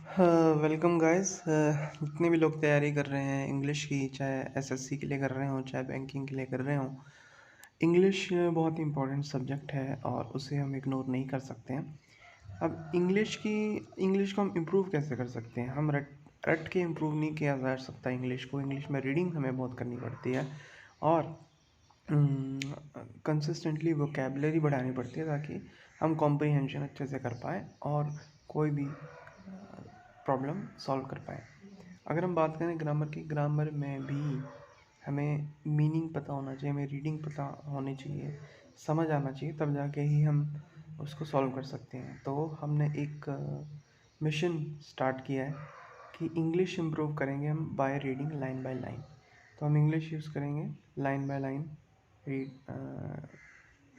Welcome guys. जितने भी लोग तैयारी कर रहे हैं इंग्लिश की, चाहे एसएससी के लिए कर रहे हों, चाहे बैंकिंग के लिए कर रहे हों, इंग्लिश बहुत ही इम्पोर्टेंट सब्जेक्ट है और उसे हम इग्नोर नहीं कर सकते हैं। अब इंग्लिश को हम इम्प्रूव कैसे कर सकते हैं? हम रट रट के इम्प्रूव नहीं किया जा सकता इंग्लिश को। इंग्लिश में रीडिंग हमें बहुत करनी पड़ती है और कंसिस्टेंटली वोकेबलरी बढ़ानी पड़ती है ताकि हम कॉम्प्रिहेंशन अच्छे से कर पाएँ और कोई भी प्रॉब्लम सॉल्व कर पाएँ। अगर हम बात करें ग्रामर की, ग्रामर में भी हमें मीनिंग पता होना चाहिए, हमें रीडिंग पता होनी चाहिए, समझ आना चाहिए, तब जाके ही हम उसको सॉल्व कर सकते हैं। तो हमने एक मिशन स्टार्ट किया है कि इंग्लिश इम्प्रूव करेंगे हम by reading line by line. तो हम इंग्लिश यूज़ करेंगे line by line,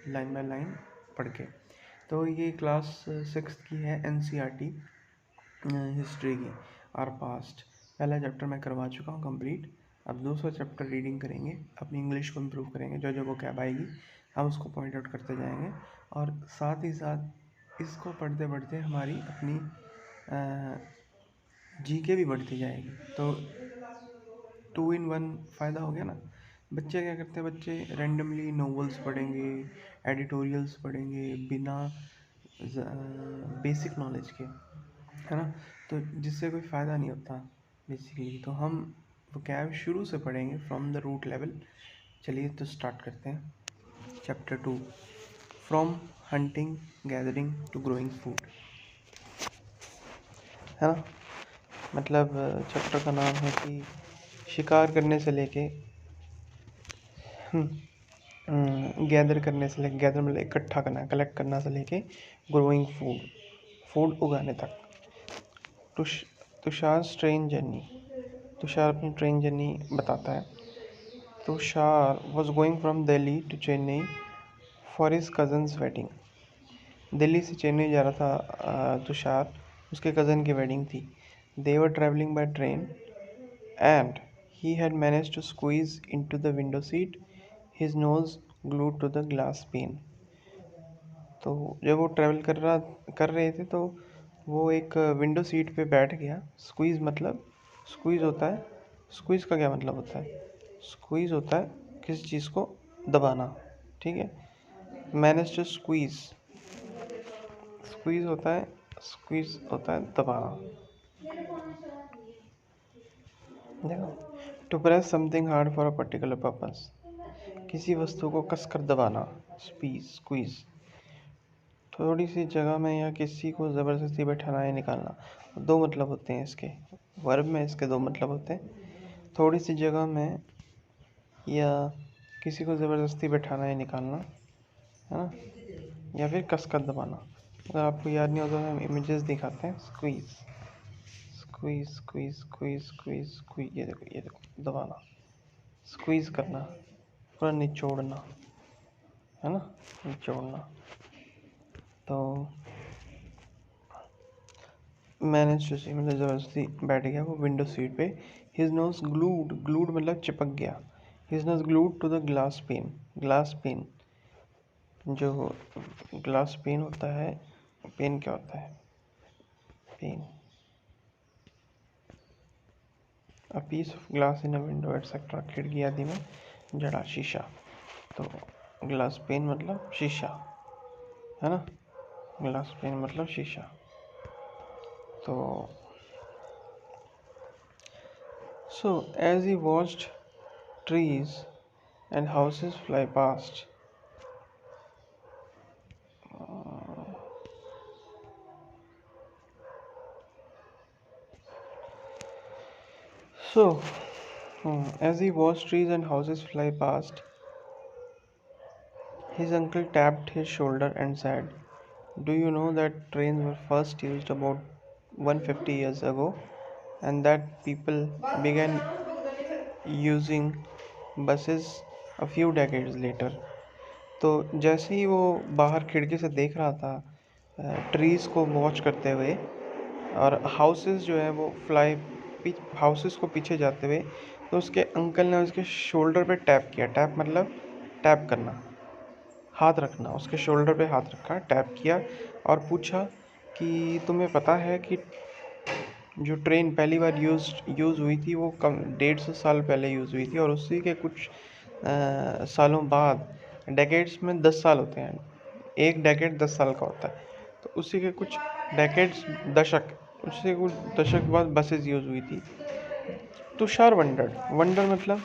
line by line पढ़ के। तो ये क्लास 6th की है, एनसीईआरटी हिस्ट्री की, आर पास्ट। पहला चैप्टर मैं करवा चुका हूँ कंप्लीट। अब दूसरा चैप्टर रीडिंग करेंगे, अपनी इंग्लिश को इम्प्रूव करेंगे। जो जो वो कैब आएगी हम उसको पॉइंट आउट करते जाएंगे और साथ ही साथ इसको पढ़ते पढ़ते हमारी अपनी जीके भी बढ़ती जाएगी। तो 2 in 1 फ़ायदा हो गया ना। बच्चे क्या करते हैं, बच्चे रैंडमली नॉवेल्स पढ़ेंगे, एडिटोरियल्स पढ़ेंगे बिना बेसिक नॉलेज के, है ना। तो जिससे कोई फ़ायदा नहीं होता बेसिकली। तो हम वोकैब शुरू से पढ़ेंगे फ्रॉम द रूट लेवल। चलिए तो स्टार्ट करते हैं। Chapter 2, from hunting gathering to growing food, है ना। मतलब चैप्टर का नाम है कि शिकार करने से लेके गैदर करने से लेके, गैदर मतलब इकट्ठा करना, कलेक्ट करना से लेके ग्रोइंग फूड, फूड उगाने तक। तुषार ट्रेन जर्नी, तुषार अपनी ट्रेन जर्नी बताता है। Tushar was going from Delhi to Chennai for his cousin's wedding. Delhi से चेन्नई जा रहा था तुषार, उसके कज़न की वेडिंग थी। They were travelling by train and he had managed to squeeze into the window seat, his nose glued to the glass pane. तो जब वो ट्रैवल कर रहे थे तो वो एक विंडो सीट पे बैठ गया। स्क्वीज़ मतलब, स्क्वीज़ होता है, स्क्वीज़ का क्या मतलब होता है? स्क्वीज़ होता है किसी चीज़ को दबाना, ठीक है। मैनेज टू स्क्वीज़, स्क्वीज़ होता है, स्क्वीज़ होता है दबाना। देखो, to press something hard for a particular purpose, किसी वस्तु को कसकर दबाना, स्क्वीज़। थोड़ी सी जगह में या किसी को ज़बरदस्ती बैठाना या निकालना, दो मतलब होते हैं इसके। वर्ब में इसके दो मतलब होते हैं, थोड़ी सी जगह में या किसी को ज़बरदस्ती बैठाना या निकालना, है ना, या फिर कसकर दबाना। अगर आपको याद नहीं होता तो हम इमेजेस दिखाते हैं। Squeeze, squeeze squeeze squeeze squeeze squeeze, ये देखो दबाना, स्क्वीज़ करना, पूरा निचोड़ना, है ना, निचोड़ना। तो मैनेज टू सी मतलब ज़बरदस्ती बैठ गया वो विंडो सीट पे। हिज नोज ग्लूड, ग्लूड मतलब चिपक गया। His nose glued to the glass pane, glass pane, जो ग्लास पेन होता है, पेन क्या होता है? Pane, a piece of glass in a window etcetera, खिड़की आदि में जड़ा, शीशा। तो ग्लास पेन मतलब शीशा, है ना, ग्लास पेन मतलब शीशा। तो so as he watched trees and houses fly past, so as he watched trees and houses fly past, his uncle tapped his shoulder and said, "Do you know that trains were first used about 150 years ago, and that people began using buses a few decades later?" तो जैसे ही वो बाहर खिड़की से देख रहा था trees को वॉच करते हुए, और हाउसेस जो है वो हाउसेस को पीछे जाते हुए, तो उसके अंकल ने उसके शोल्डर पे टैप किया। टैप मतलब टैप करना, हाथ रखना, उसके शोल्डर पे हाथ रखा, टैप किया और पूछा कि तुम्हें पता है कि जो ट्रेन पहली बार यूज़ हुई थी वो कम 150 साल पहले यूज़ हुई थी, और उसी के कुछ सालों बाद, डेकेड्स में 10 साल होते हैं, एक डेकेड 10 साल का होता है, तो उसी के कुछ डेकेड्स, दशक, उससे कुछ दशक बाद बसेस यूज़ हुई थी। तुषार वंडर, वंडर मतलब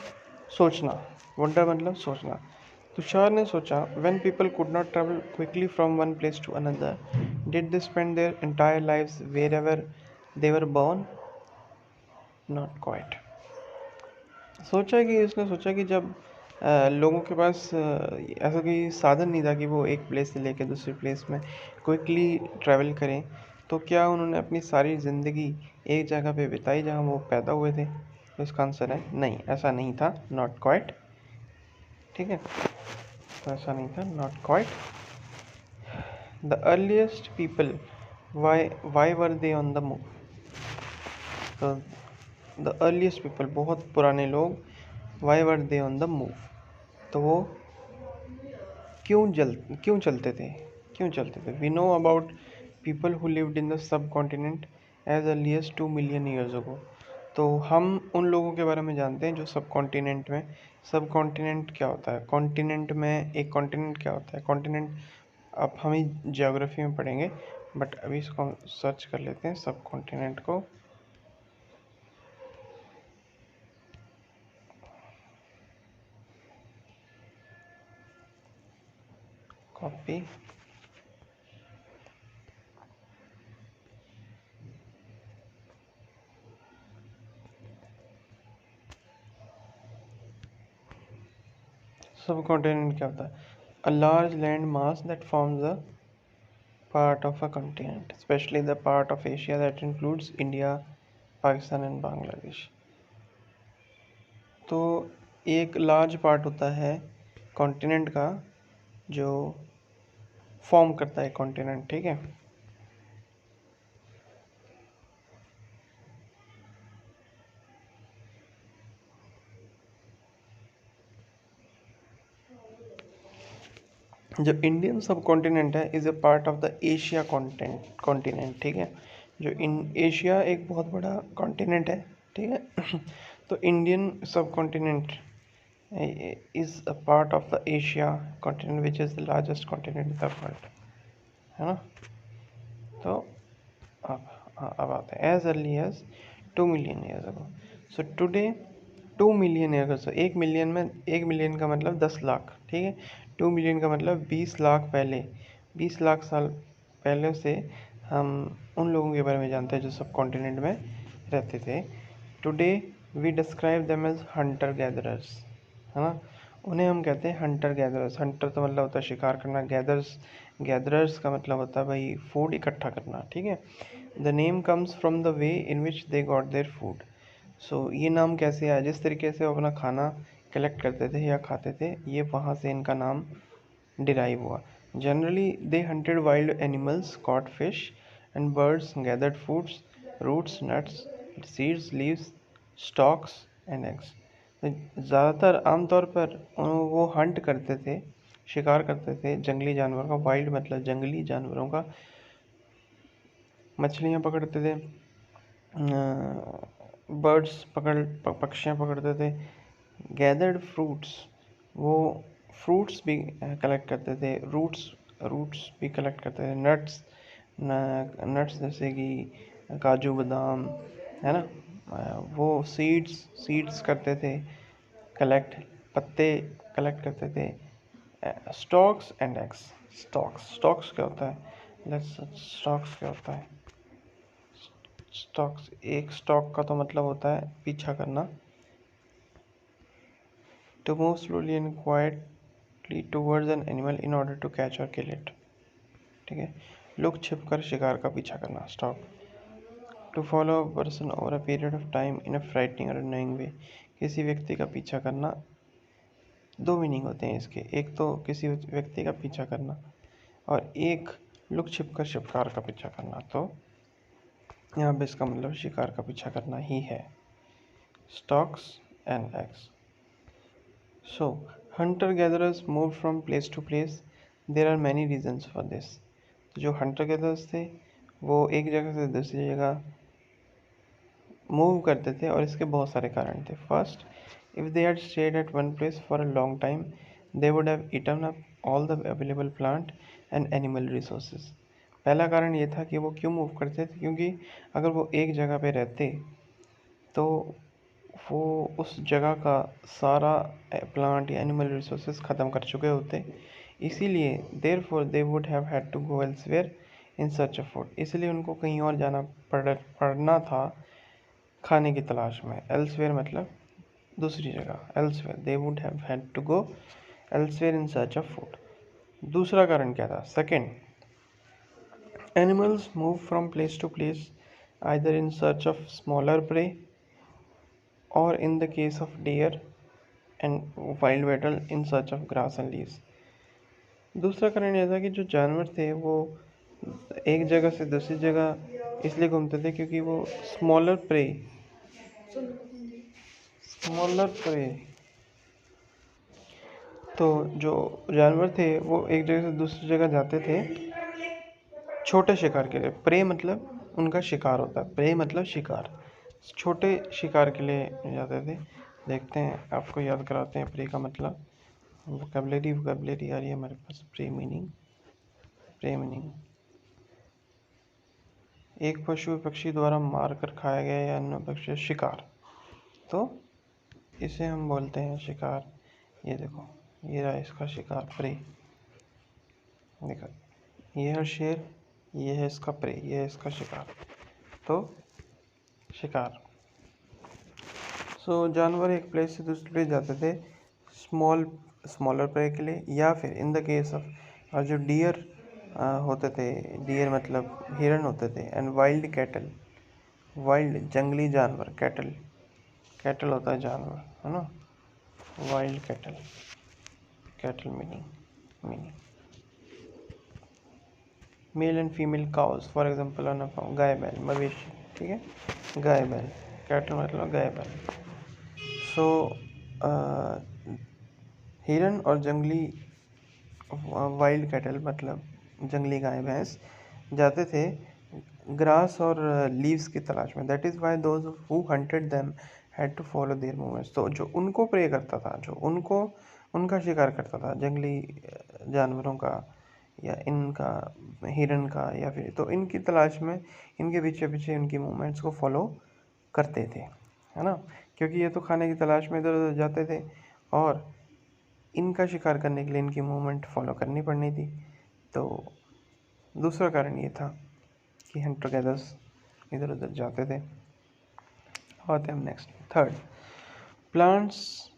सोचना, वंडर मतलब सोचना। तुषार ने सोचा, when people could not travel quickly from one place to another, did they spend their entire lives wherever they were born? Not quite. उसने सोचा कि जब लोगों के पास ऐसा कोई साधन नहीं था कि वो एक प्लेस से लेकर दूसरे प्लेस में क्विकली ट्रैवल करें, तो क्या उन्होंने अपनी सारी ज़िंदगी एक जगह पे बिताई जहाँ वो पैदा हुए थे? तो इसका आंसर है नहीं, ऐसा नहीं था, नॉट क्वाइट। ठीक है, तो ऐसा नहीं था, not quite. The earliest people, why were they on the move? तो द अर्लीस्ट पीपल, बहुत पुराने लोग, why were they on the move, तो वो क्यों चलते थे, we know about people who lived in the subcontinent as early as 2 million years ago. तो हम उन लोगों के बारे में जानते हैं जो सब कॉन्टिनेंट में, सब कॉन्टिनेंट क्या होता है, कॉन्टिनेंट में एक कॉन्टिनेंट क्या होता है, कॉन्टिनेंट अब हम ही ज्योग्राफी में पढ़ेंगे, बट अभी इसको सर्च कर लेते हैं सब कॉन्टिनेंट को। कॉपी, सब कॉन्टिनेंट क्या होता है? A large land mass that forms a part of a continent, especially the part of Asia that includes India, Pakistan and Bangladesh. तो एक लार्ज पार्ट होता है कॉन्टिनेंट का जो फॉर्म करता है कॉन्टिनेंट, ठीक है। जो इंडियन सब कॉन्टिनेंट है is a part of the Asia continent, ठीक है। जो इन एशिया एक बहुत बड़ा कॉन्टिनेंट है, ठीक है। तो Indian subcontinent is a part of the Asia continent which is the largest continent in the world, है ना। तो अब आते हैं as early as 2 million years ago. So today 2 million year, so 1 million में, 1 मिलियन का मतलब 10 लाख, ठीक है। 2 मिलियन का मतलब 20 लाख पहले, 20 लाख साल पहले से हम उन लोगों के बारे में जानते हैं जो सब कॉन्टिनेंट में रहते थे। Today we describe them as hunter gatherers, है ना। उन्हें हम कहते हैं हंटर गैदरर्स। हंटर तो मतलब होता है शिकार करना, गैदरर्स का मतलब होता है भाई फूड इकट्ठा करना, ठीक है। The name comes from the way in which they got their food. So ये नाम कैसे आया? जिस तरीके से वो अपना खाना कलेक्ट करते थे या खाते थे, ये वहाँ से इनका नाम डिराइव हुआ। Generally they hunted wild animals, caught fish and birds, gathered foods, roots, nuts, seeds, leaves, stalks and eggs. ज़्यादातर आमतौर पर वो हंट करते थे, शिकार करते थे जंगली जानवरों का। वाइल्ड मतलब जंगली जानवरों का। मछलियाँ पकड़ते थे, बर्ड्स पक्षियाँ पकड़ते थे। गैदर्ड फ्रूट्स, वो फ्रूट्स भी कलेक्ट करते थे। रूट्स भी कलेक्ट करते थे। नट्स जैसे कि काजू बादाम, है ना। वो सीड्स करते थे कलेक्ट, पत्ते कलेक्ट करते थे। स्टॉक्स एंड एग्स, स्टॉक्स क्या होता है? स्टॉक्स क्या होता है? स्टॉक्स, एक स्टॉक का तो मतलब होता है पीछा करना। To move slowly and quietly towards an animal in order to catch और किल इट, ठीक है। लुक छिप कर शिकार का पीछा करना, stalk. To follow a person over a period of time in a frightening और अनोइंग वे, किसी व्यक्ति का पीछा करना। दो मीनिंग होते हैं इसके, एक तो किसी व्यक्ति का पीछा करना और एक लुक छिप कर शिकार का पीछा करना। तो यहाँ पे इसका मतलब शिकार का पीछा करना ही है। Stocks and eggs. So, hunter gatherers moved from place to place. There are many reasons for this. तो जो hunter gatherers थे वो एक जगह से दूसरी जगह मूव करते थे और इसके बहुत सारे कारण थे। First, if they had stayed at one place for a long time they would have eaten up all the available plant and animal resources. पहला कारण ये था कि वो क्यों मूव करते थे, क्योंकि अगर वो एक जगह पे रहते तो वो उस जगह का सारा प्लांट या एनिमल रिसोर्सेज ख़त्म कर चुके होते। इसीलिए therefore they would have had to go elsewhere in search of food, इसलिए उनको कहीं और जाना पड़ना था खाने की तलाश में। एल्सवेयर मतलब दूसरी जगह, elsewhere they would have had to go elsewhere in search of food. दूसरा कारण क्या था? Second, animals move from place to place either in search of smaller prey और in the case of deer and wild cattle in search of grass and leaves. दूसरा कारण यह था कि जो जानवर थे वो एक जगह से दूसरी जगह इसलिए घूमते थे क्योंकि वो स्मॉलर प्रे तो जो जानवर थे वो एक जगह से दूसरी जगह जाते थे छोटे शिकार के लिए। प्रे मतलब उनका शिकार होता है, प्रे मतलब शिकार, छोटे शिकार के लिए जाते थे। देखते हैं, आपको याद कराते हैं प्रे का मतलब। वोकेबलरी आ रही है हमारे पास। प्रे मीनिंग एक पशु पक्षी द्वारा मार कर खाया गया या अन्य पक्षी शिकार, तो इसे हम बोलते हैं शिकार। ये देखो, ये रहा इसका शिकार, प्रे। देखो, ये है शेर, ये है इसका प्रे, ये है इसका शिकार, तो शिकार। जानवर एक प्लेस से दूसरे प्लेस जाते थे स्मॉलर प्रे के लिए, या फिर इन द केस ऑफ जो डियर होते थे, डियर मतलब हिरन होते थे, एंड वाइल्ड कैटल, वाइल्ड जंगली जानवर, कैटल होता है जानवर, है ना। Wild cattle meaning male and female cows for example on a farm, गाय बैल मवेशी, ठीक है, गाय बैल, कैटल मतलब गाय बैल। हिरन और जंगली वाइल्ड कैटल मतलब जंगली गाय भैंस जाते थे ग्रास और लीव्स की तलाश में। That is why those who hunted them had to follow their movements. तो जो उनको प्रे करता था, जो उनका शिकार करता था, जंगली जानवरों का या इनका, हिरन का, या फिर, तो इनकी तलाश में इनके पीछे पीछे इनकी मूवमेंट्स को फॉलो करते थे, है ना। क्योंकि ये तो खाने की तलाश में इधर उधर जाते थे और इनका शिकार करने के लिए इनकी मूवमेंट फॉलो करनी पड़नी थी। तो दूसरा कारण ये था कि हंटर गैदर्स इधर उधर जाते थे। आते हम next, plants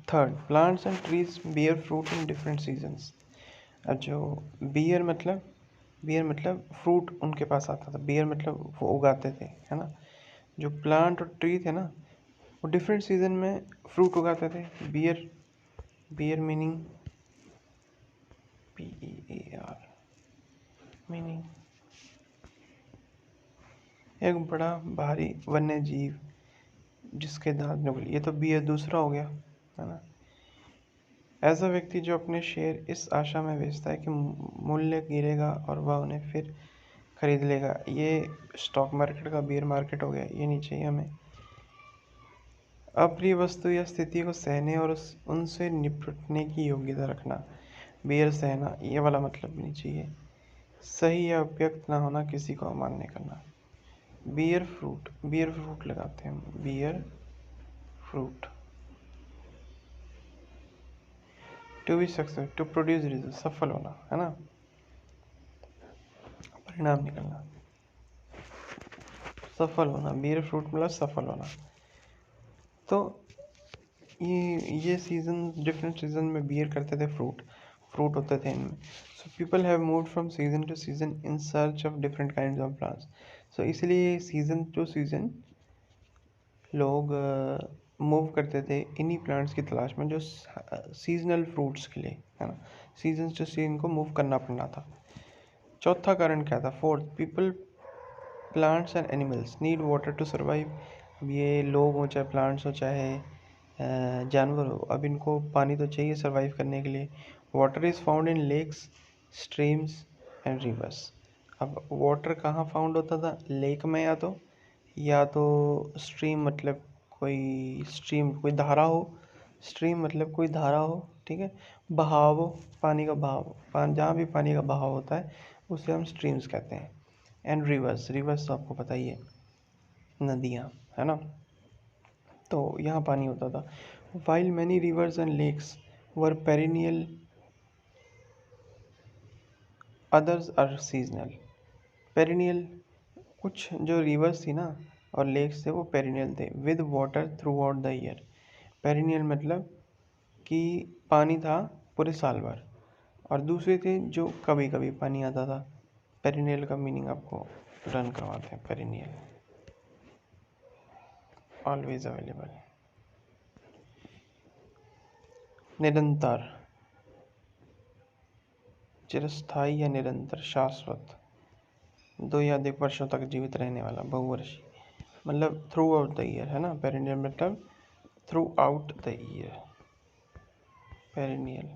plants and trees bear fruit in different seasons. अब जो बियर मतलब फ्रूट उनके पास आता था, बियर मतलब वो उगाते थे, है ना। जो प्लांट और ट्री थे ना, वो डिफरेंट सीजन में फ्रूट उगाते थे। बियर मीनिंग PEAR मीनिंग एक बड़ा भारी वन्य जीव जिसके दांत नुकीले, ये तो बियर दूसरा हो गया, है ना। ऐसा व्यक्ति जो अपने शेयर इस आशा में बेचता है कि मूल्य गिरेगा और वह उन्हें फिर खरीद लेगा, ये स्टॉक मार्केट का बियर मार्केट हो गया। ये नहीं चाहिए हमें। अप्रिय वस्तु या स्थिति को सहने और उनसे निपटने की योग्यता रखना, बियर सहना, ये वाला मतलब भी नहीं चाहिए। सही या उपयुक्त ना होना, किसी को अमान्य करना। बियर फ्रूट लगाते हैं, bear fruit. To be success, to produce result, सफल होना, है ना, परिणाम निकलना, सफल होना। बियर फ्रूट मतलब सफल होना। तो ये सीजन, डिफरेंट सीजन में बियर करते थे, फ्रूट होते थे इनमें। So people have moved from season to season in search of different kinds of plants. So इसलिए सीजन टू सीजन लोग मूव करते थे इन्हीं प्लांट्स की तलाश में जो सीजनल फ्रूट्स के लिए, है ना। सीजन टू सीजन को मूव करना पड़ना था। चौथा कारण क्या था? Fourth, people, plants and animals need water to survive. अब ये लोग हो चाहे प्लांट्स हो चाहे जानवर हो, अब इनको पानी तो चाहिए सर्वाइव करने के लिए। Water is found in lakes, streams and rivers. अब वाटर कहाँ फाउंड होता था? लेक में या तो स्ट्रीम मतलब कोई स्ट्रीम कोई धारा हो, स्ट्रीम मतलब कोई धारा हो, ठीक है, बहाव हो, पानी का बहाव, जहाँ भी पानी का बहाव होता है उसे हम स्ट्रीम्स कहते हैं। एंड रिवर्स, रिवर्स तो आपको पता ही है, नदियाँ, है ना। तो यहाँ पानी होता था। While many rivers and lakes were perennial, others are seasonal. Perennial, कुछ जो रिवर्स थी ना और लेक्स थे वो पेरिनियल थे, with water throughout the year. Perennial मतलब कि पानी था पूरे साल भर, और दूसरे थे जो कभी कभी पानी आता था। पेरिनियल का मीनिंग आपको रन करवाते हैं, पेरिनियल ऑलवेज अवेलेबल। निरंतर, चिरस्थायी या निरंतर, शाश्वत, 2 या अधिक वर्षों तक जीवित रहने वाला, बहुवर्षीय, मतलब थ्रू आउट द ईयर, है ना। पेरिनियल मतलब throughout the year, perennial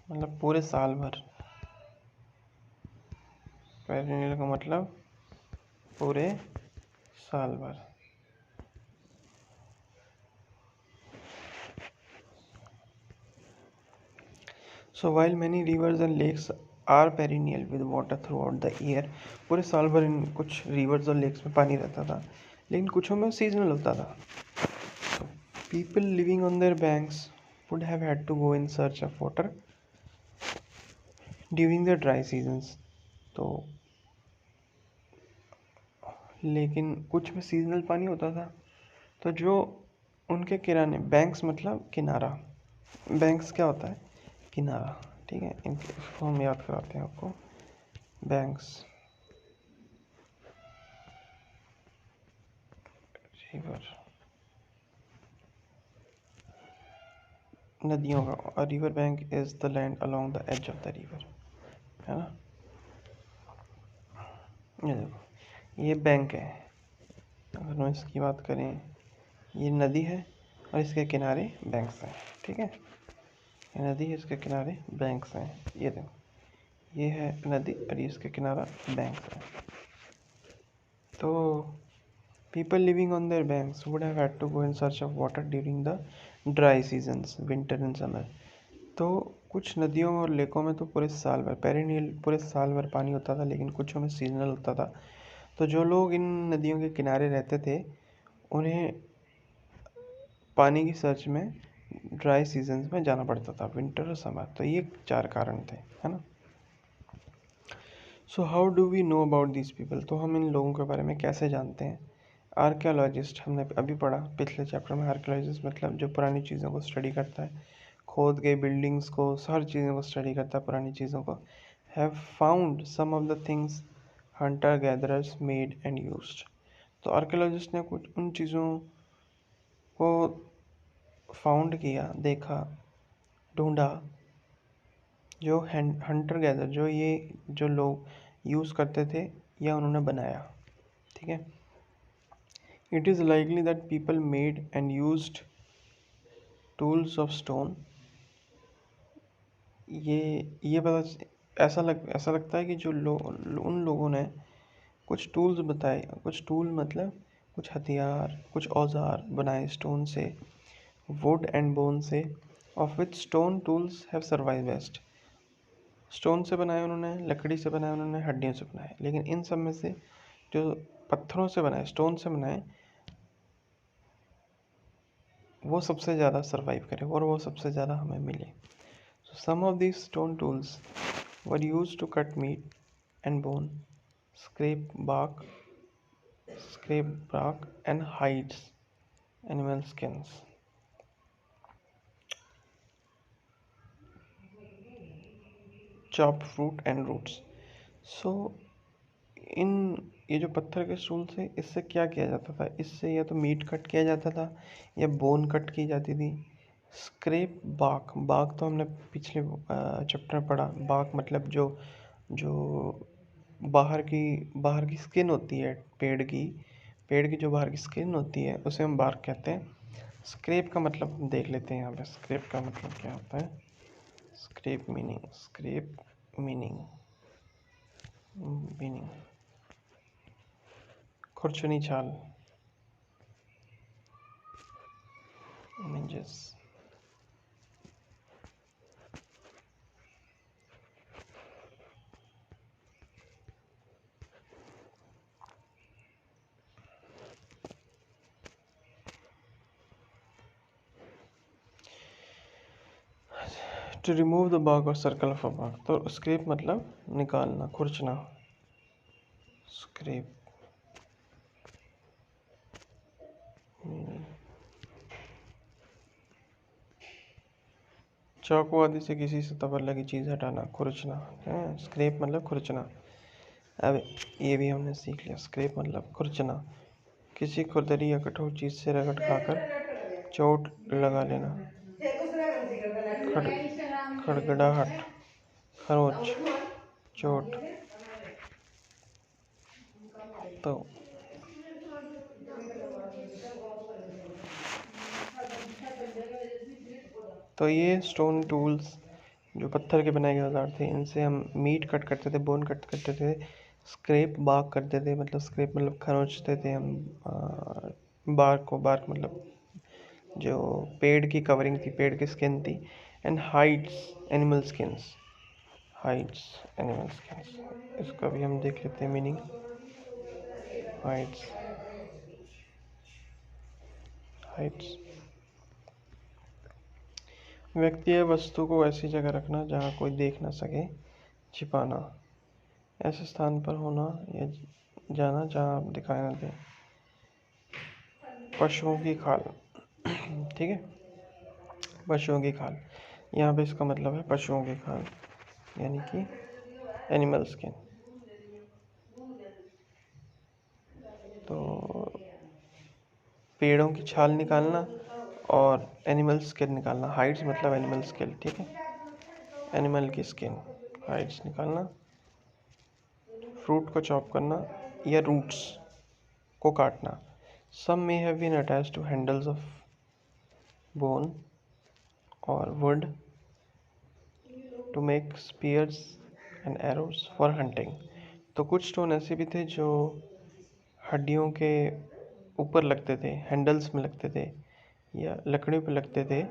मतलब पूरे साल भर। पेरिनियल का मतलब पूरे साल भर। So while many rivers and lakes are perennial with water throughout the year, पूरे साल भर इन कुछ रिवर्स और लेक्स में पानी रहता था, लेकिन कुछों में सीजनल होता था। People living on their banks would have had to go in search of water during the dry seasons. तो लेकिन कुछ में सीजनल पानी होता था, तो जो उनके किराने, बैंक्स मतलब किनारा, बैंक्स क्या होता है, किनारा, ठीक है, इसको हम याद कराते हैं आपको। बैंक्स, रिवर, नदियों का, river bank is the land along the edge of the river, है ना। ये देखो, ये बैंक है, अगर हम इसकी बात करें, ये नदी है और इसके किनारे बैंक्स हैं, ठीक है। ये नदी है, इसके किनारे बैंक्स हैं, ये देखो, ये है नदी और इसके किनारा बैंक्स है। तो people living on their banks would have had to go in search of water during the dry seasons, winter and summer। तो कुछ नदियों और लेकों में तो पूरे साल भर, पेरिनियल पूरे साल भर पानी होता था, लेकिन कुछों में सीजनल होता था। तो जो लोग इन नदियों के किनारे रहते थे उन्हें पानी की सर्च में ड्राई सीजन्स में जाना पड़ता था, विंटर और समर। तो ये 4 कारण थे, है ना। So how do we know about these people, तो हम इन लोगों के बारे में कैसे जानते हैं। आर्कियोलॉजिस्ट, हमने अभी पढ़ा पिछले चैप्टर में, आर्कियोलॉजिस्ट मतलब जो पुरानी चीज़ों को स्टडी करता है, खोद गई बिल्डिंग्स को, हर चीज़ों को स्टडी करता है, पुरानी चीज़ों को। Have found some of the things hunter gatherers made and used. तो आर्कियोलॉजिस्ट ने कुछ उन चीज़ों को फाउंड किया, देखा, ढूंढा, जो हंटर गैदर, जो लोग यूज़ करते थे या उन्होंने बनाया, ठीक है। It is likely that people made and used tools of stone। ये पता ऐसा लगता है कि उन लोगों ने कुछ टूल्स बताए, कुछ टूल मतलब कुछ हथियार, कुछ औजार बनाए स्टोन से, वुड एंड बोन से, of which stone tools have survive best. Stone से बनाए उन्होंने, लकड़ी से बनाए उन्होंने, हड्डियों से बनाए, लेकिन इन सब में से जो पत्थरों से बनाए, स्टोन से बनाए, वो सबसे ज़्यादा सर्वाइव करे और वो सबसे ज़्यादा हमें मिले। So some of these stone tools were used to cut meat and bone, scrape bark, and hides, animal skins, chop fruit and roots। So इन ये जो पत्थर के स्टूल थे, इससे क्या किया जाता था, इससे या तो मीट कट किया जाता था या बोन कट की जाती थी। स्क्रेप बाक, बाक तो हमने पिछले चैप्टर में पढ़ा, बाक मतलब जो जो बाहर की स्किन होती है पेड़ की जो बाहर की स्किन होती है उसे हम बार्क कहते हैं। स्क्रेप का मतलब हम देख लेते हैं यहाँ पे, स्क्रेप का मतलब क्या होता है। स्क्रेप मीनिंग खुरचनी छाल, images. To remove the bark और सर्कल ऑफ अ bark, तो स्क्रैप मतलब निकालना, खुरचना, स्क्रैप। चाकू आदि से किसी सतह पर लगी चीज़ हटाना, खुरचना है। स्क्रैप मतलब खुरचना। अब ये भी हमने सीख लिया, स्क्रैप मतलब खुरचना, किसी खुरदरी या कठोर चीज़ से रगड़ खाकर चोट लगा लेना। खड़गड़ाहट, खरोच, चोट। तो ये स्टोन टूल्स जो पत्थर के बनाए गए औजार थे, इनसे हम मीट कट करते थे, बोन कट करते थे, स्क्रैप बार्क करते थे, मतलब स्क्रैप मतलब खरोचते थे हम बार्क को। बार्क मतलब जो पेड़ की कवरिंग थी, पेड़ की स्किन थी। And hides animal skins, hides animal skins, इसका भी हम देख लेते हैं मीनिंग। हाइड्स, हाइड्स व्यक्ति या वस्तु को ऐसी जगह रखना जहाँ कोई देख ना सके, छिपाना, ऐसे स्थान पर होना या जाना जहाँ आप दिखाई ना दें। पशुओं की खाल, ठीक है, पशुओं की खाल, यहाँ पे इसका मतलब है पशुओं की खाल, यानी कि एनिमल स्किन। तो पेड़ों की छाल निकालना और एनिमल स्किन निकालना, हाइड्स मतलब एनिमल स्किन, ठीक है, एनिमल की स्किन, हाइड्स निकालना। फ्रूट को चॉप करना या रूट्स को काटना। Some may have been attached to handles of bone और wood to make spears and arrows for hunting. तो कुछ स्टोन ऐसे भी थे जो हड्डियों के ऊपर लगते थे, हैंडल्स में लगते थे या लकड़ी पे लगते थे,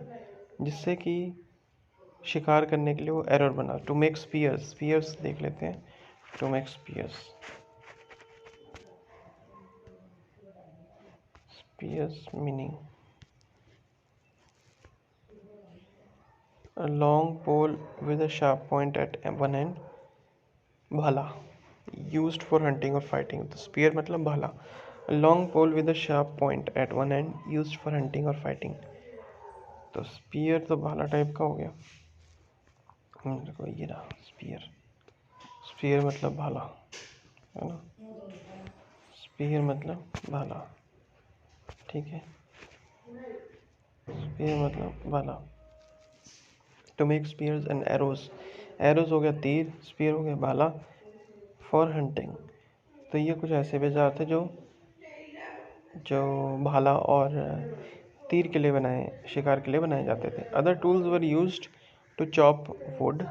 जिससे कि शिकार करने के लिए वो एरोर बना। टू मेक स्पीयर्स, स्पीयर्स देख लेते हैं। To make spears, spears meaning a long pole with a sharp point at one end, भाला, used for hunting or fighting। तो spear मतलब भाला, a long pole with a sharp point at one end used for hunting or fighting। तो spear तो भाला type का हो गया। देखो ये रहा spear, spear मतलब भाला, है ना, spear मतलब भाला, ठीक है, spear मतलब भाला। To make spears and arrows, arrows हो गया तीर, स्पीयर हो गया भाला, फॉर हंटिंग। तो ये कुछ ऐसे औजार थे जो जो भाला और तीर के लिए बनाए, शिकार के लिए बनाए जाते थे। Other tools were used to chop wood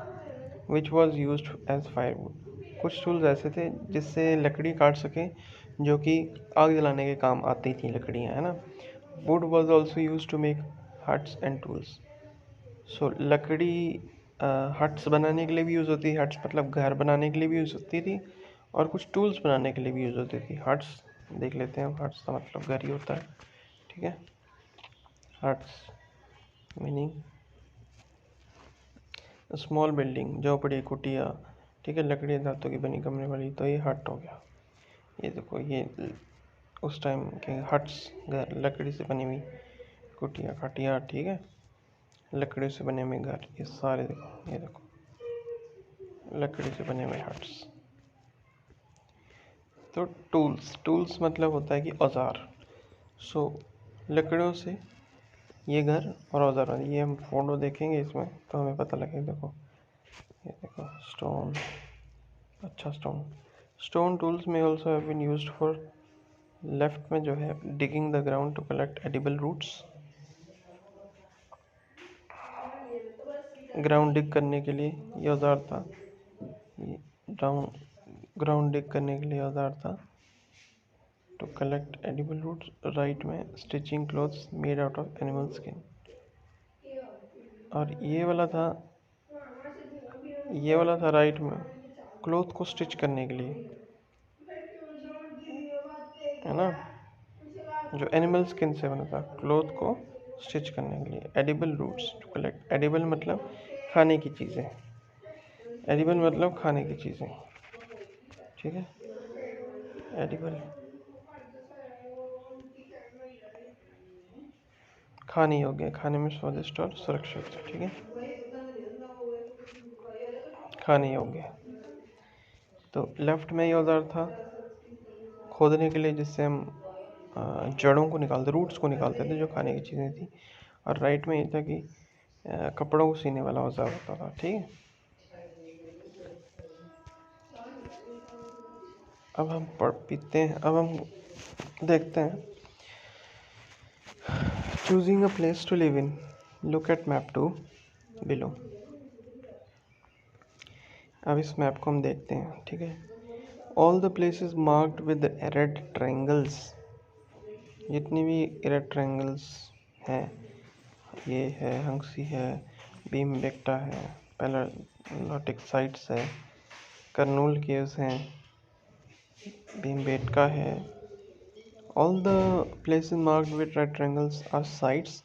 which was used as firewood. कुछ टूल्स ऐसे थे जिससे लकड़ी काट सके, जो कि आग जलाने के काम आती थी लकड़ियाँ, है ना। Wood was also used to make huts and tools. So लकड़ी हट्स बनाने के लिए भी यूज़ होती थी, हट्स मतलब घर बनाने के लिए भी यूज़ होती थी, और कुछ टूल्स बनाने के लिए भी यूज़ होती थी। हट्स देख लेते हैं, हट्स का मतलब घर ही होता है, ठीक है। हट्स मीनिंग स्मॉल बिल्डिंग, झोपड़ी, कुटिया, ठीक है, लकड़ी धातु की बनी कमरे वाली, तो ये हट हो गया। ये देखो, ये उस टाइम के हट्स, घर लकड़ी से बनी हुई, कुटिया, खटिया, ठीक है, लकड़ी से बने हुए घर, ये सारे देखो, ये देखो लकड़ी से बने हुए हट्स। तो टूल्स, टूल्स मतलब होता है कि औजार। सो लकड़ियों से ये घर और औजार, ये हम फोटो देखेंगे इसमें तो हमें पता लगेगा। देखो ये देखो स्टोन, अच्छा stone. Stone tools may also have been used for, left में जो है digging the ground to collect edible roots, ground dig करने के लिए ये औजार था, ये ग्राउंड डिग करने के लिए औजार था। To collect edible roots, right में stitching clothes made out of animal skin. और ये वाला था राइट में क्लोथ को स्टिच करने के लिए, है ना, जो एनिमल स्किन से बना था, क्लोथ को स्टिच करने के लिए। Edible roots to collect, edible मतलब खाने की चीज़ें, एडिबल मतलब खाने की चीज़ें, ठीक है। एडिबल खाने योग्य, खाने में स्वादिष्ट और सुरक्षित, ठीक है, खाने योग्य। तो लेफ्ट में ये औजार था खोदने के लिए, जिससे हम जड़ों को निकालते, रूट्स को निकालते थे, जो खाने की चीज़ें थी। और राइट में ये था कि कपड़ों को सीने वाला औजार होता था, ठीक है। अब हम पीते हैं, अब हम देखते हैं। Choosing a place to live in, look at map 2 below. अब इस मैप को हम देखते हैं, ठीक है। All the places marked with red triangles, जितनी भी रेड ट्रायंगल्स हैं, ये है हंक्सी है, भीमबेटका है, पैलेयोलिथिक साइट्स है, कर्नूल केव्स हैं, भीमबेटका है। All the places marked with red triangles are sites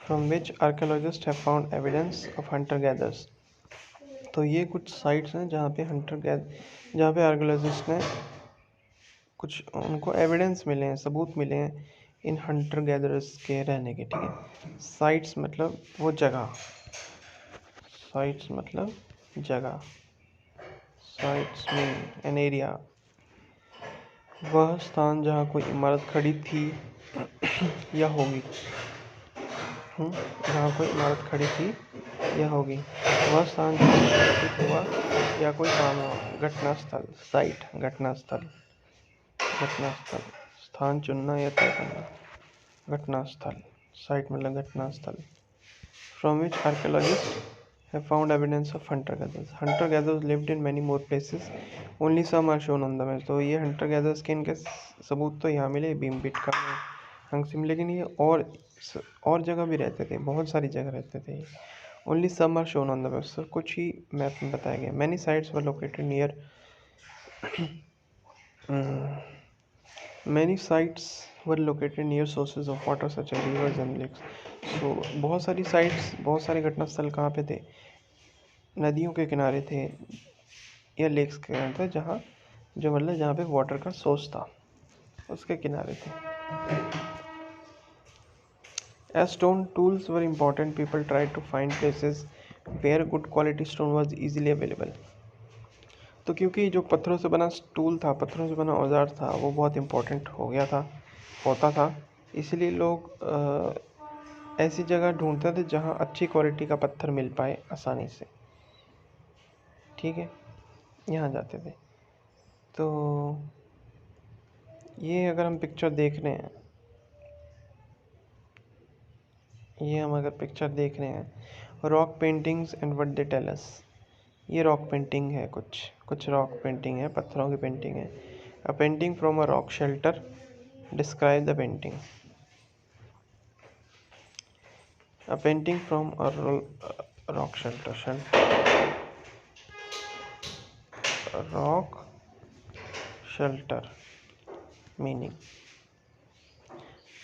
from which archaeologist have found evidence of hunter gatherers. तो ये कुछ साइट्स हैं जहाँ पे आर्कियोलॉजिस्ट ने कुछ उनको एविडेंस मिले हैं, सबूत मिले हैं इन हंटर गैदरर्स के रहने के, ठीक है। साइट्स मतलब वो जगह, साइट्स मतलब जगह, साइट्स मीन एन एरिया, वह स्थान जहाँ कोई इमारत खड़ी थी या होगी, जहाँ कोई इमारत खड़ी थी या होगी, वह स्थान जहाँ स्थापित हुआ या कोई काम हुआ। घटना स्थल, साइट, घटना स्थल, घटना स्थल, स्थान चुनना या तय करना। घटना स्थल, साइट मतलब घटना स्थल। From which archaeologist have found evidence of hunter gatherers. Hunter gatherers lived in many more places. Only some are shown on the map. तो ये hunter gatherers के इनके सबूत तो यहाँ मिले, भीमबेटका में, हंक्सी में, लेकिन ये और जगह भी रहते थे, बहुत सारी जगह रहते थे। Only some are shown on the map. Sir कुछ ही मैप में बताया गया। Many sites were located near many sites were located near sources of water such as rivers and lakes. So बहुत सारी sites, बहुत सारे घटनास्थल कहाँ पे थे? नदियों के किनारे थे या लेक्स के किनारे थे, जहाँ पे वाटर का सोर्स था, उसके किनारे थे। As stone tools were important, people tried to find places where good quality stone was easily available. तो क्योंकि जो पत्थरों से बना टूल था, पत्थरों से बना औजार था, वो बहुत इम्पोर्टेंट होता था, इसलिए लोग ऐसी जगह ढूंढते थे जहाँ अच्छी क्वालिटी का पत्थर मिल पाए आसानी से, ठीक है, यहाँ जाते थे। तो ये अगर हम पिक्चर देख रहे हैं, rock paintings and what they tell us. ये रॉक पेंटिंग है, कुछ रॉक पेंटिंग है, पत्थरों की पेंटिंग है। अ painting from a rock shelter, describe the painting. A painting from a rock shelter, rock shelter meaning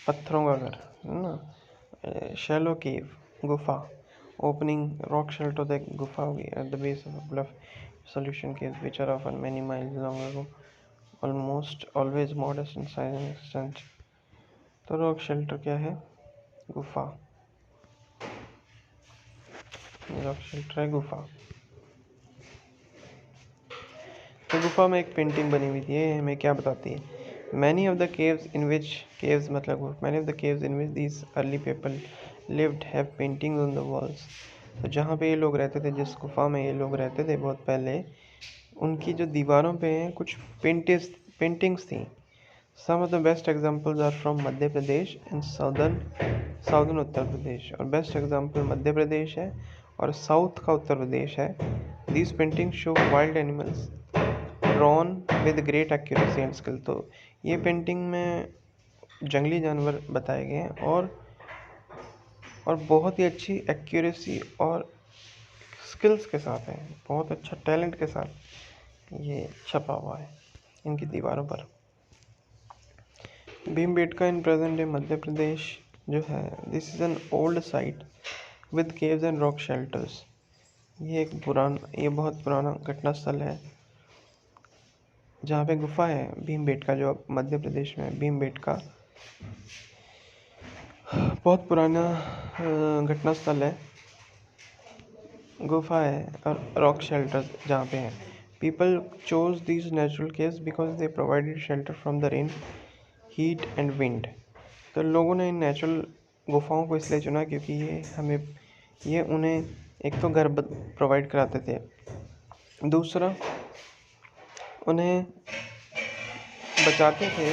पत्थरों का घर, है ना। शैलो केव, गुफा, ओपनिंग रॉक शेल्टर द गुफा होगी at the base of bluff solution caves which are often many miles long ago, almost always modest in size and extent. तो rock shelter क्या है? गुफा, रॉक शेल्टर है गुफा। तो गुफा में एक पेंटिंग बनी हुई थी, ये हमें क्या बताती है? Many of the caves in which these early people lived have paintings on the walls. तो जहाँ पे ये लोग रहते थे, जिस गुफा में ये लोग रहते थे बहुत पहले, उनकी जो दीवारों पे कुछ पेंटिंग्स थी। Some of the best examples are from Madhya Pradesh and southern Uttar Pradesh. और बेस्ट एग्जाम्पल मध्य प्रदेश है और साउथ का उत्तर प्रदेश है। These paintings show wild animals, drawn with great accuracy and skill. तो ये पेंटिंग में जंगली जानवर बताए गए हैं और बहुत ही अच्छी एक्यूरेसी और स्किल्स के साथ है, बहुत अच्छा टैलेंट के साथ ये छपा हुआ है इनकी दीवारों पर। Bhimbetka in present day Madhya Pradesh जो है, this is an old site with caves and rock shelters. ये बहुत पुराना घटना स्थल है जहाँ पे गुफा है भीमबेटका, जो अब मध्य प्रदेश में भीमबेटका बहुत पुराना घटना स्थल है, गुफा है और रॉक शेल्टर्स जहाँ पे हैं। People chose these natural caves because they provided shelter from the rain, heat and wind. तो लोगों ने इन नेचुरल गुफाओं को इसलिए चुना क्योंकि ये उन्हें एक तो घर प्रोवाइड कराते थे, दूसरा उन्हें बचाते थे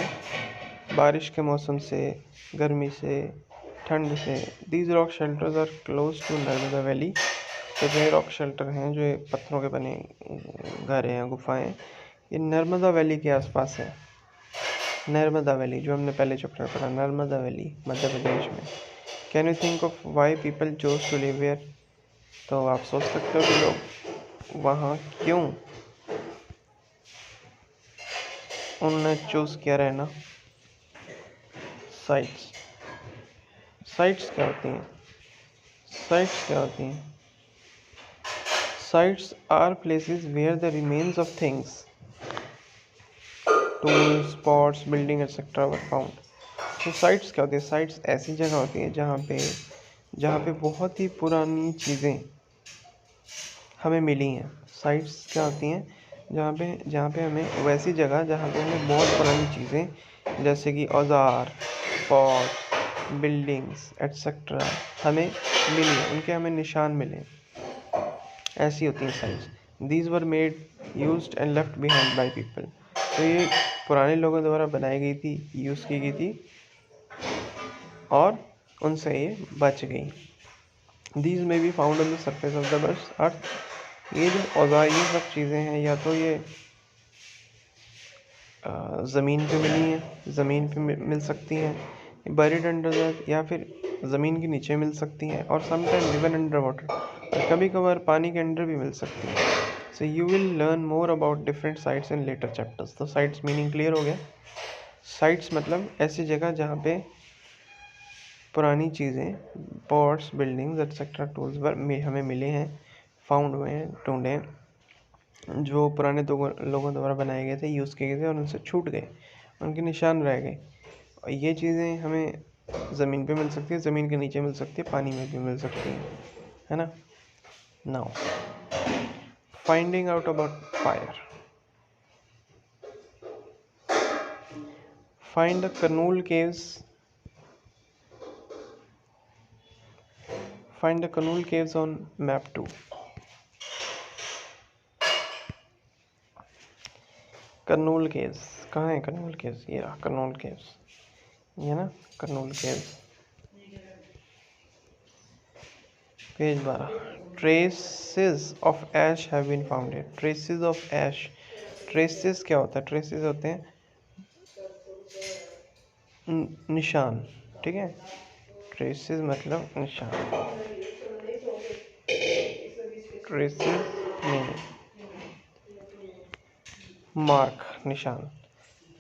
बारिश के मौसम से, गर्मी से, ठंड से। These rock shelters are close to Narmada valley. तो जो रॉक शेल्टर हैं, जो पत्थरों के बने घर हैं, गुफाएं, ये नर्मदा वैली के आसपास है। नर्मदा वैली जो हमने पहले चैप्टर पढ़ा, नर्मदा वैली मध्य प्रदेश में। Can you think of why people chose to live here? तो आप सोच सकते हो कि लोग वहाँ क्यों उन्होंने चूज़ किया रहना। साइट्स साइट्स क्या होती हैं? साइट्स क्या होती हैं? Sites are places where the remains of things, tools, pots, building etcetera were found. तो साइट्स क्या होती है? साइट्स ऐसी जगह होती है जहाँ पे बहुत ही पुरानी चीज़ें हमें मिली हैं। साइट्स क्या होती हैं? जहाँ पे हमें वैसी जगह जहाँ पे हमें बहुत पुरानी चीज़ें जैसे कि औजार, पॉट, बिल्डिंग्स एक्सेट्रा हमें मिली, उनके हमें निशान मिले, ऐसी होती हैं sites. These were made, used and left behind by people. तो ये पुराने लोगों द्वारा बनाई गई थी, यूज़ की गई थी और उनसे ये बच गई। दीज में be found on the surface of the earth. ये जो औजार, ये सब चीज़ें हैं, या तो ये ज़मीन पे मिली हैं, ज़मीन पे मिल सकती हैं, बरीड अंडर द, या फिर ज़मीन के नीचे मिल सकती हैं, और समटाइम इवन अंडर वाटर, और कभी कभार पानी के अंदर भी मिल सकती हैं। So you will learn more about different sites in later chapters. तो साइट्स मीनिंग क्लियर हो गया। साइट्स मतलब ऐसी जगह जहाँ पे पुरानी चीज़ें, पॉट्स, बिल्डिंग्स एक्सेट्रा टूल्स हमें मिले हैं, फाउंड हुए हैं, ढूंढे, जो पुराने लोगों द्वारा बनाए गए थे, यूज़ किए गए थे और उनसे छूट गए, उनके निशान रह गए। और ये चीज़ें हमें ज़मीन पे मिल सकती है, ज़मीन के नीचे मिल सकती है, पानी में भी मिल सकती है ना। Now finding out about fire. Find the Kurnool caves. Find the Kurnool caves on map 2। Kurnool caves कहाँ है? कर्नूल केव्स ये रहा, कर्नूल केव्स, ये ना Kurnool caves, page 12। Traces of ash have been founded. Traces of ash, traces क्या होता है? ट्रेसेस होते हैं निशान, ठीक है। ट्रेसेस मतलब निशान, ट्रेसेस मीनिंग मार्क, निशान,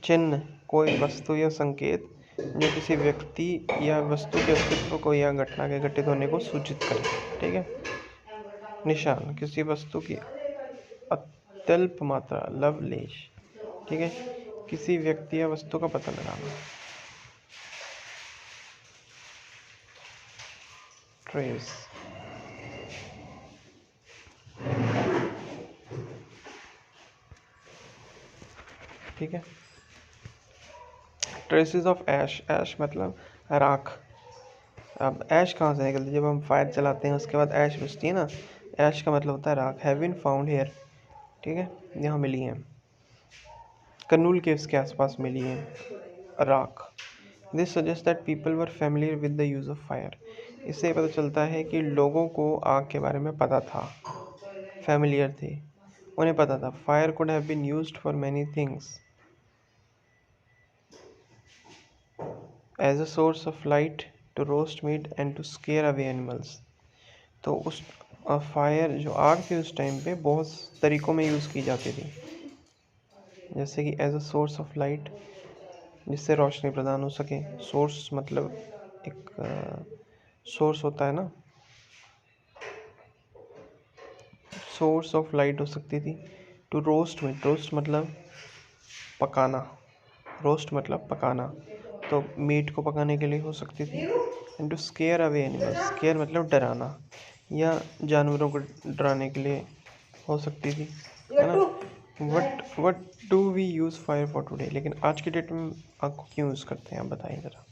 चिन्ह, कोई वस्तु या संकेत जो किसी व्यक्ति या वस्तु के अस्तित्व को या घटना के घटित होने को सूचित करे, ठीक है। निशान किसी वस्तु की अत्यल्प मात्रा, लवलेश, ठीक है, किसी व्यक्ति या वस्तु का पता लगाना। ट्रेस, ठीक है। ट्रेसेस ऑफ ऐश, ऐश मतलब राख। अब ऐश कहाँ से निकलती है? जब हम फायर चलाते हैं उसके बाद ऐश बचती है ना, ऐश का मतलब होता है राख। हैव बीन फाउंड हियर, ठीक है, यहाँ मिली हैं। कर्नूल केव्स के आसपास मिली हैं राख। This suggest that people were familiar with the use of fire. इससे पता चलता है कि लोगों को आग के बारे में पता था, फैमिलियर थे। उन्हें पता था fire could have been used for many things as a source of light, to roast meat and to scare away animals. तो उस फायर जो आग थी उस टाइम पे बहुत तरीक़ों में यूज़ की जाती थी, जैसे कि as a source of light, जिससे रोशनी प्रदान हो सके। सोर्स मतलब एक सोर्स होता है ना, सोर्स ऑफ लाइट हो सकती थी। टू रोस्ट मीट, रोस्ट मतलब पकाना, रोस्ट मतलब पकाना, तो मीट को पकाने के लिए हो सकती थी। And to scare away animals, scare मतलब डराना या जानवरों को डराने के लिए हो सकती थी, है ना। What do we use fire for today, लेकिन आज की डेट में आग को क्यों यूज़ करते हैं आप बताइए ज़रा।